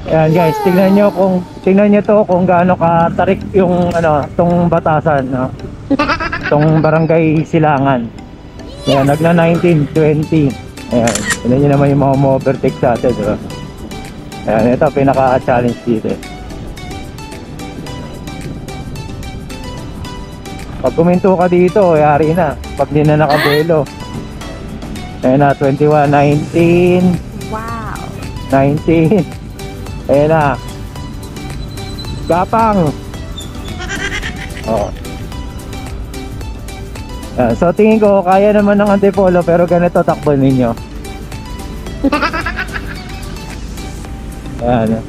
Ayan guys, tingnan nyo to kung gaano katarik yung tong batasan, no? Tong barangay Silangan. Ayan, nagna 19, 20. Ayan, tingnan nyo naman yung mga overtake sa atin, diba? Ayan, ito pinaka-challenge dito. Pag kuminto ka dito, yari na. Pag di na nakabuelo. Ayan na, 21, 19. Wow. 19. Ayan na. Gapang. Oh. Ayan, so tingin ko, kaya naman ng Antipolo, pero ganito takbo ninyo. Ayan.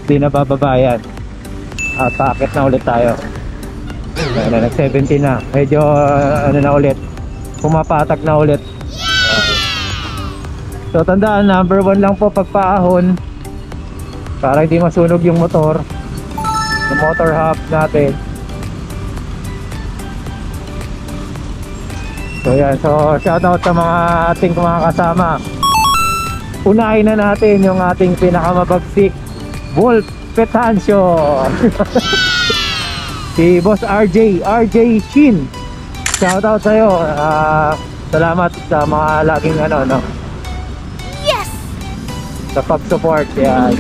Hindi na bababayan. At paakit na ulit tayo. Ayan na, nag-17 na. Medyo na ulit. Pumapatag na ulit. So tandaan, number 1 lang po pagpaahon para hindi masunog yung motor, yung motor hub natin. So yan, so shoutout sa mga ating mga kasama. Unahin na natin yung ating pinakamabagsik, Wolf Petancio. Si Boss RJ Shin. Shoutout sa'yo. Salamat sa mga laging Yes! sa pag-support. Yan.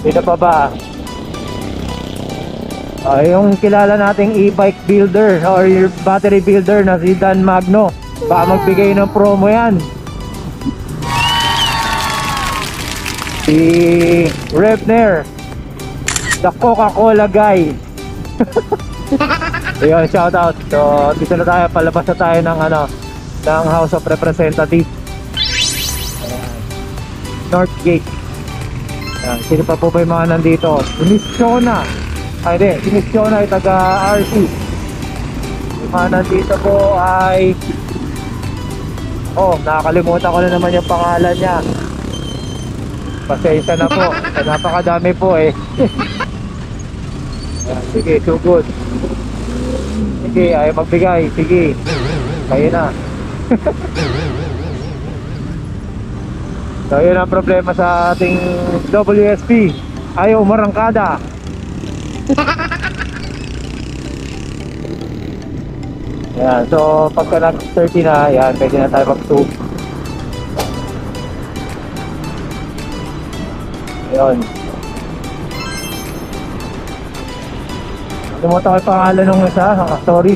Dito pa ba? Yung kilala nating e-bike builder or your battery builder na si Dan Magno. Baka magbigay ng promo yan. Si Rebner, the Coca-Cola guy. Ayun, shout out. So dito na tayo, palabas na tayo ng ng House of Representatives. North Gate. Ayan, sino pa po ba yung mga nandito? Missiona. Ay di, si Missiona ay taga RC. Yung mga nandito po ay nakakalimutan ko na naman yung pangalan niya. Pasensya na po, napakadami po eh. Ayan, sige, so good. Sige, ayaw magbigay. Sige, kayo na. So yun ang problema sa ating WSP, ayaw marangkada. Ayan, so pagka nag 30 na, yan, pwede na tayo mag 2. Ayun. Limutan ko yung pangalan nung isa. Sorry.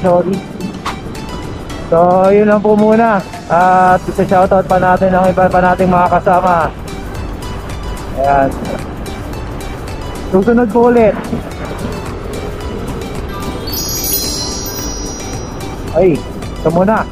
So yun lang po muna. At shoutout pa natin ang iba pa nating mga kasama. Ayan. Susunod po ulit. Ay, ito muna.